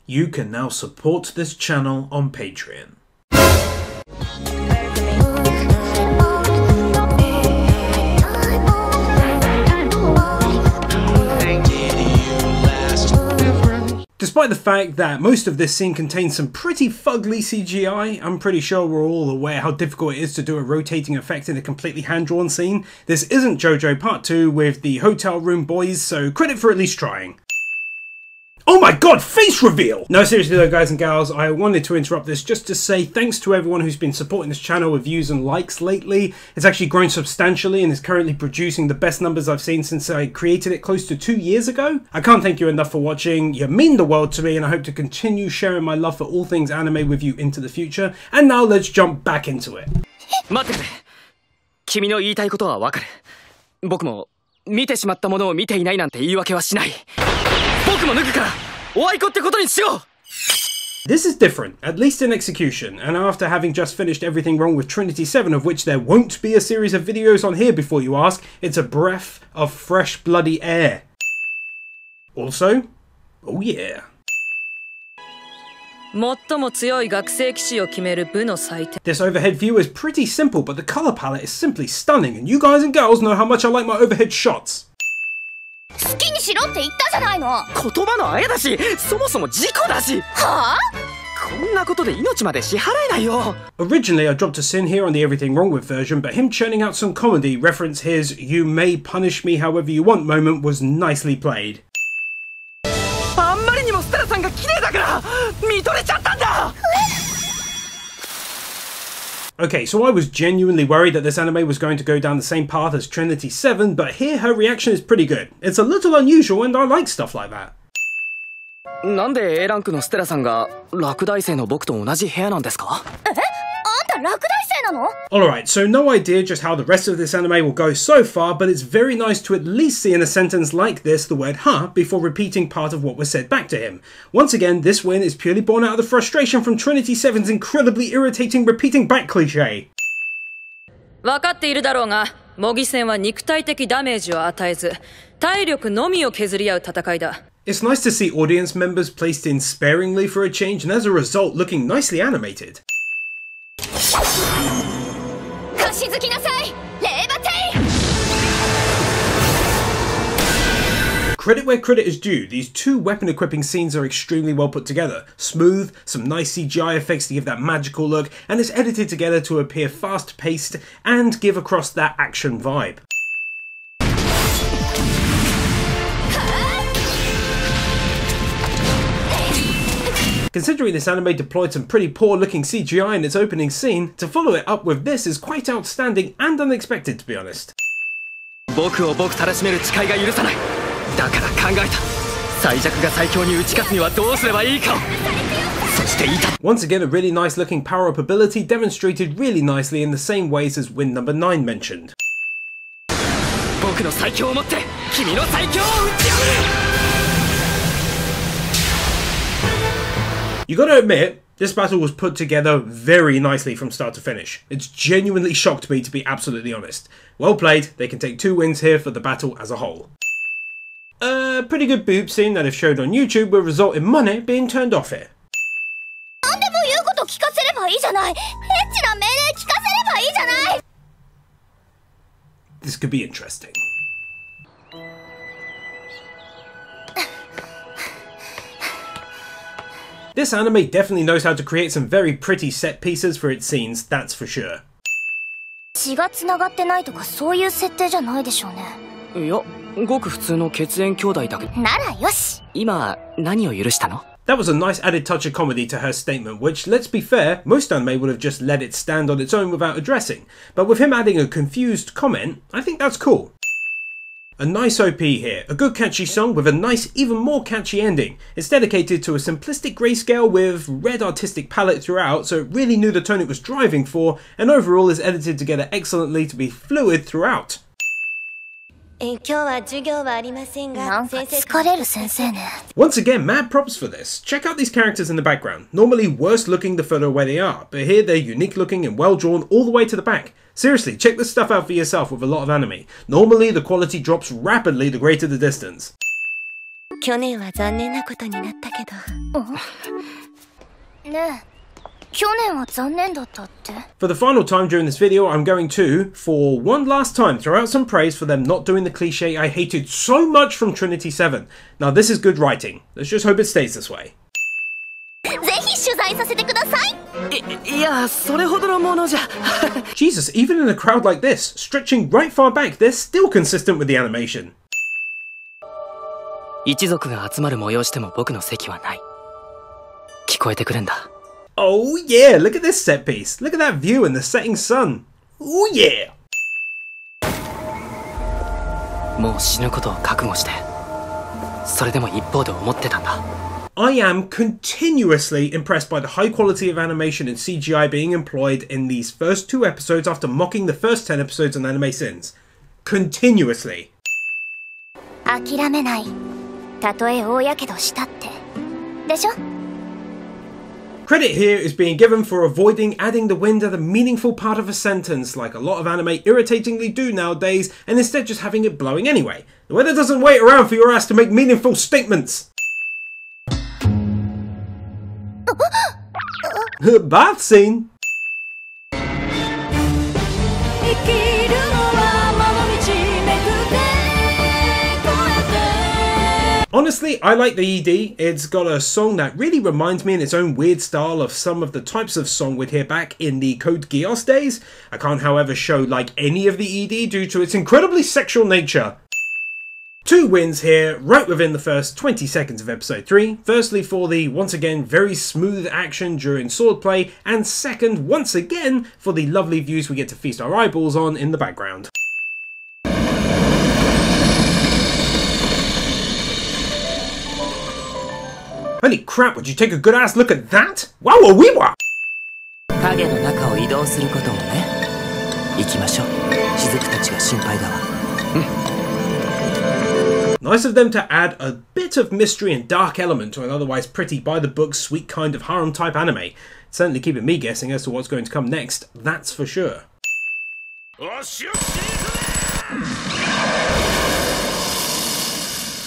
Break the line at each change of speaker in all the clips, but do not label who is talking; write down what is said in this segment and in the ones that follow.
you can now support this channel on Patreon. Despite the fact that most of this scene contains some pretty fugly CGI, I'm pretty sure we're all aware how difficult it is to do a rotating effect in a completely hand-drawn scene. This isn't JoJo Part 2 with the hotel room boys, so credit for at least trying. Oh my god, face reveal! No, seriously though, guys and gals, I wanted to interrupt this just to say thanks to everyone who's been supporting this channel with views and likes lately. It's actually grown substantially and is currently producing the best numbers I've seen since I created it close to 2 years ago. I can't thank you enough for watching. You mean the world to me, and I hope to continue sharing my love for all things anime with you into the future. And now let's jump back into it.
待ってくれ。君の言いたいことはわかる。僕も見てしまったものを見ていないなんて言い訳はしない。僕も脱ぐからおあいこってことにしよう。
This is different, at least in execution, and after having just finished everything wrong with Trinity 7, of which there won't be a series of videos on here before you ask, it's a breath of fresh bloody air. Also, oh yeah.
最も強い学生騎士を決める部の祭典。
This overhead view is pretty simple, but the color palette is simply stunning, and you guys and girls know how much I like my overhead shots.
好きにしろって言ったじゃないの。
言葉のあやだし、そもそも事故だし。
はあ？
こんなことで命まで支払えないよ。
Originally, I dropped a sin here on the Everything Wrong With version, but him churning out some comedy reference his "you may punish me however you want" moment was nicely played.
あんまりにもステラさんが綺麗だから見とれちゃったんだ。
Okay, so I was genuinely worried that this anime was going to go down the same path as Trinity 7, but here her reaction is pretty good. It's a little unusual and I like stuff like that.
なんで A ランクのステラさんが落第生の僕と同じ部屋なんですか？
え？あんた落第生なの？
Alright, so no idea just how the rest of this anime will go so far, but it's very nice to at least see in a sentence like this the word huh before repeating part of what was said back to him. Once again, this win is purely born out of the frustration from Trinity 7's incredibly irritating repeating back cliche.
分かっているだろうが、模擬戦は肉体的ダメージを与えず、体力のみを削り合う戦いだ。
It's nice to see audience members placed in sparingly for a change and as a result looking nicely animated.
貸し付きなさい、レーバテイ。
Credit where credit is due, these two weapon equipping scenes are extremely well put together. Smooth, some nice CGI effects to give that magical look, and it's edited together to appear fast paced and give across that action vibe. Considering this anime deployed some pretty poor looking CGI in its opening scene, to follow it up with this is quite outstanding and unexpected, to be honest.
僕を僕たらしめる誓いが許さない。だから考えた。最弱が最強に打ち勝つにはどうすればいいかを。そして言いた。
Once again, a really nice looking power up ability demonstrated really nicely in the same ways as win number 9 mentioned.
僕の最強を持って君の最強を打ち破る。
You gotta admit, this battle was put together very nicely from start to finish. It's genuinely shocked me, to be absolutely honest. Well played, they can take 2 wins here for the battle as a whole. A pretty good boob scene that if showed on YouTube will result in money being turned off here.
何でも言うこと聞かせればいいじゃない。エッチな命令聞かせればいいじゃない。
This could be interesting. This anime definitely knows how to create some very pretty set pieces for its scenes, that's for sure.
血が繋がってないとかそういう設定じゃないでしょうね。
いや、ごく普通の血縁兄弟だけど。
ならよし。
今何を許したの？
That was a nice added touch of comedy to her statement, which, let's be fair, most anime would have just let it stand on its own without addressing. But with him adding a confused comment, I think that's cool. A nice OP here, a good catchy song with a nice, even more catchy ending. It's dedicated to a simplistic grayscale with red artistic palette throughout, so it really knew the tone it was driving for, and overall is edited together excellently to be fluid throughout.
今日は授業はありませんが、なんか疲れる先生ね。
Once again, mad props for this. Check out these characters in the background. Normally worse looking the further away they are, but here they're unique looking and well drawn all the way to the back. Seriously, check this stuff out for yourself with a lot of anime. Normally the quality drops rapidly the greater the distance.
去年は残念なことになったけど。ねえ、去年は残念だったって。
For the final time during this video, I'm going to, for one last time, throw out some praise for them not doing the cliche I hated so much from Trinity 7. Now this is good writing. Let's just hope it stays this way.
ぜひ取材させてください。
いや、それほどのものじゃ。
Jesus, even in a crowd like this, stretching right far back, they're still consistent with the animation.
一族が集まる催しても僕の席はない。聞こえてくるんだ。
Oh yeah, look at this set piece. Look at that view in the setting sun. Oh yeah.
もう死ぬことを覚悟して。それでも一方で思ってたんだ。
I am continuously impressed by the high quality of animation and CGI being employed in these first 2 episodes after mocking the first 10 episodes on Anime Sins. Continuously.
諦めない。たとえ大やけどしたって。でしょ?
Credit here is being given for avoiding adding the wind at a meaningful part of a sentence like a lot of anime irritatingly do nowadays, and instead just having it blowing anyway. The weather doesn't wait around for your ass to make meaningful statements. Bath scene. Honestly, I like the ED. It's got a song that really reminds me in its own weird style of some of the types of song we'd hear back in the Code Geass days. I can't however show like any of the ED due to its incredibly sexual nature. 2 wins here, right within the first 20 seconds of episode 3. Firstly for the, once again, very smooth action during swordplay, and second, once again, for the lovely views we get to feast our eyeballs on in the background. Holy crap, would you take a good ass look at that? Wow, a wee wah!
影の中を移動することもね。行きましょう。雫たちが心配だわ。
Nice of them to add a bit of mystery and dark element to an otherwise pretty by-the-book sweet kind of harem-type anime. Certainly keeping me guessing as to what's going to come next, that's for sure.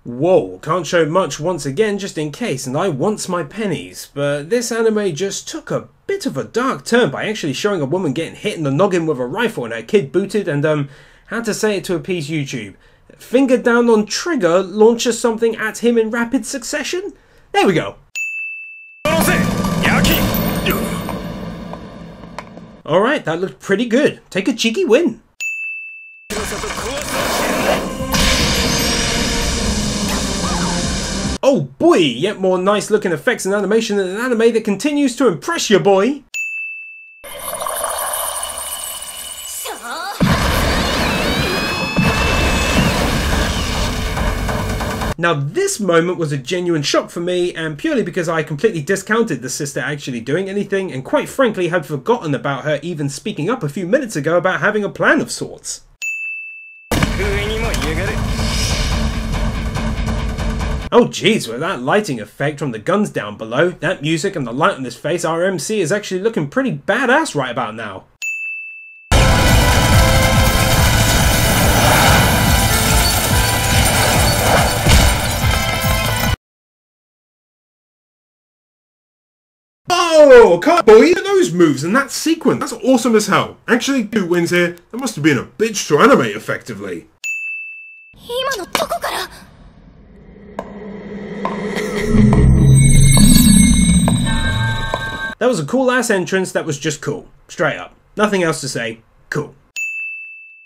Whoa, can't show much once again just in case, and I wants my pennies, but this anime just took a bit of a dark turn by actually showing a woman getting hit in the noggin with a rifle and her kid booted, and how to say it to appease YouTube. Finger down on trigger launches something at him in rapid succession? There we go. Alright, that looked pretty good. Take a cheeky win. Oh boy, yet more nice looking effects and animation in an anime that continues to impress you, boy. Now this moment was a genuine shock for me, and purely because I completely discounted the sister actually doing anything, and quite frankly had forgotten about her even speaking up a few minutes ago about having a plan of sorts. Oh jeez, with that lighting effect from the guns down below, that music and the light on his face, our MC is actually looking pretty badass right about now. Oh, can't believe those moves and that sequence. That's awesome as hell. Actually, 2 wins here. That must have been a bitch to animate effectively. That was a cool ass entrance that was just cool. Straight up. Nothing else to say. Cool.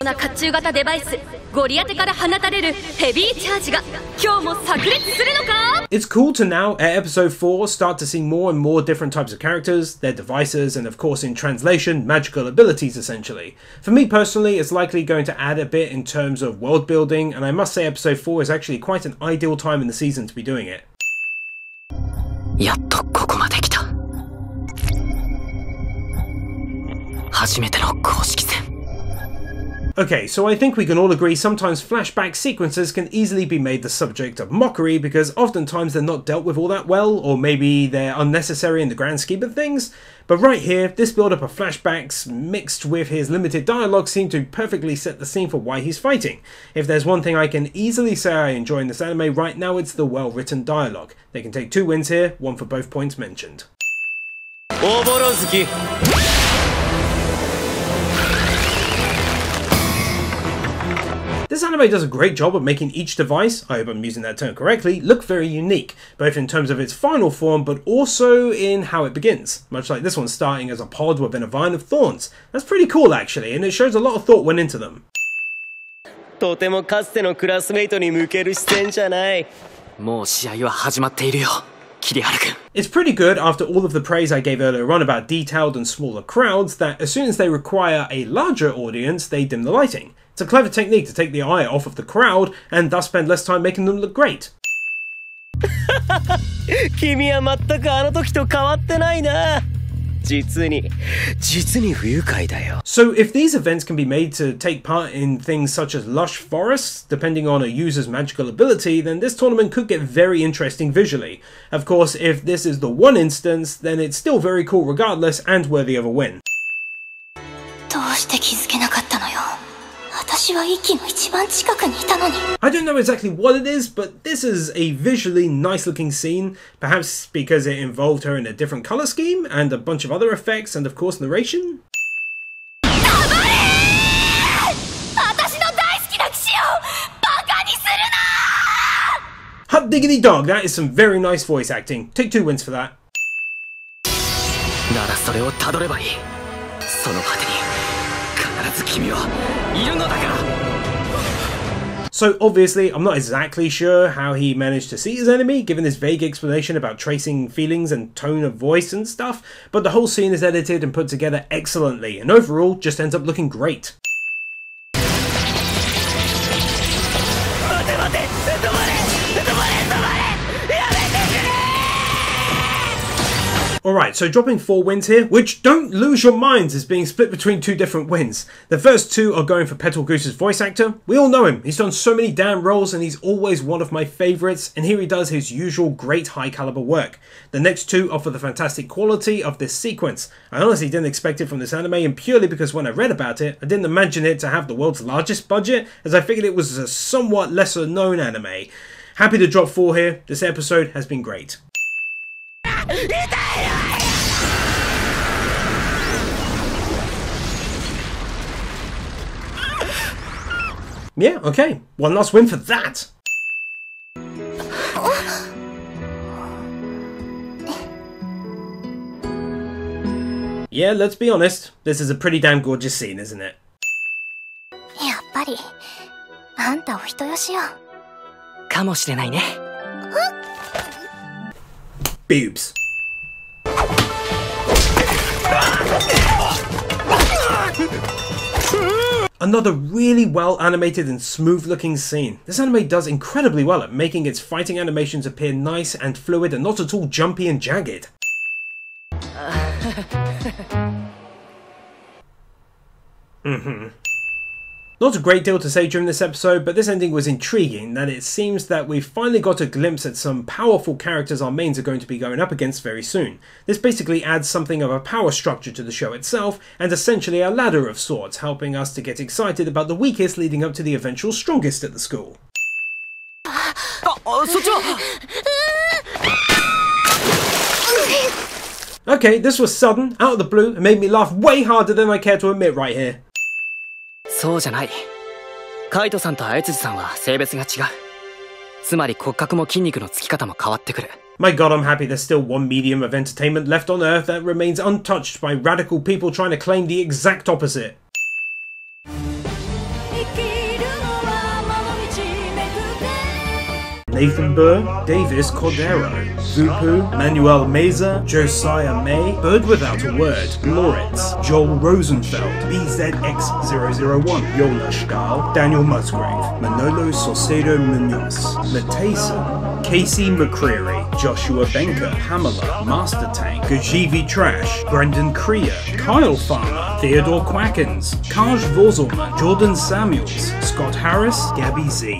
甲冑型デバイスゴリアテから放たれるヘビーチャージが今日も炸裂するのか? It's cool to now, at episode 4, start to see more and more different types of characters, their devices, and of course in translation, magical abilities essentially. For me personally, it's likely going to add a bit in terms of world building, and I must say episode 4 is actually quite an ideal time in the season to be doing it. やっとここまで来た。初めての公式戦。Okay, so I think we can all agree sometimes flashback sequences can easily be made the subject of mockery because oftentimes they're not dealt with all that well, or maybe they're unnecessary in the grand scheme of things. But right here, this build-up of flashbacks mixed with his limited dialogue seem to perfectly set the scene for why he's fighting. If there's one thing I can easily say I enjoy in this anime right now, it's the well-written dialogue. They can take 2 wins here, 1 for both points mentioned. This anime does a great job of making each device, I hope I'm using that term correctly, look very unique, both in terms of its final form but also in how it begins, much like this one starting as a pod within a vine of thorns. That's pretty cool actually, and it shows a lot of thought went into them.
とてもかつてのクラスメイトに向ける視線じゃない。
もう試合は始まっているよ、桐原君。
It's pretty good after all of the praise I gave earlier on about detailed and smaller crowds that as soon as they require a larger audience, they dim the lighting. It's a clever technique to take the eye off of the crowd and thus spend less time making them look great.
君は全くあの時と変わってないな。実に不愉快だよ。
So if these events can be made to take part in things such as lush forests, depending on a user's magical ability, then this tournament could get very interesting visually. Of course, if this is the one instance, then it's still very cool regardless and worthy of a win.
どうして気づけなかったのよ。私は息の一番近くにいたのに。
I don't know exactly what it is, but this is a visually nice looking scene, perhaps because it involved her in a different colour scheme and a bunch of other effects and of course narration.
私の大好きな騎士をバカにするな。
Hot diggity dog, that is some very nice voice acting. Take 2 wins for that.
ならそれをたどればいい。その果てに必ず君はいるのだから。
So obviously, I'm not exactly sure how he managed to see his enemy, given his vague explanation about tracing feelings and tone of voice and stuff, but the whole scene is edited and put together excellently, and overall just ends up looking great. Alright, so dropping 4 wins here, which don't lose your minds is being split between 2 different wins. The first 2 are going for Petal Goose's voice actor. We all know him, he's done so many damn roles and he's always one of my favourites, and here he does his usual great high caliber work. The next 2 are for the fantastic quality of this sequence. I honestly didn't expect it from this anime, and purely because when I read about it, I didn't imagine it to have the world's largest budget, as I figured it was a somewhat lesser known anime. Happy to drop 4 here, this episode has been great. Yeah, okay. 1 last win for that. Yeah, let's be honest. This is a pretty damn gorgeous scene, isn't it?
やっぱりあんたお人よしよ。
かもしれないね。
Boobs. Another really well animated and smooth looking scene. This anime does incredibly well at making its fighting animations appear nice and fluid and not at all jumpy and jagged. Not a great deal to say during this episode, but this ending was intriguing, that it seems that we've finally got a glimpse at some powerful characters our mains are going to be going up against very soon. This basically adds something of a power structure to the show itself, and essentially a ladder of sorts, helping us to get excited about the weakest leading up to the eventual strongest at the school. Okay, this was sudden, out of the blue, and made me laugh way harder than I care to admit right here.
そうじゃない。カイトさんとあやつじさんは性別が違う。つまり骨格も筋肉のつき方も変わってくる。
My god, I'm happy there's still one medium of entertainment left on Earth that remains untouched by radical people trying to claim the exact opposite. Nathan Burr, Davis Cordero, Vupu, Manuel Meza, Josiah May, Bird Without a Word, Loritz, Joel Rosenfeld, BZX001, Yola Stahl, Daniel Musgrave, Manolo Saucedo Munoz, Mateyson, Casey McCreary, Joshua Benker, Pamela, Master Tank, Gajivi Trash, Brendan Creer, Kyle Farmer, Theodore Quackens, Kaj Vorzelman, Jordan Samuels, Scott Harris, Gabby Z.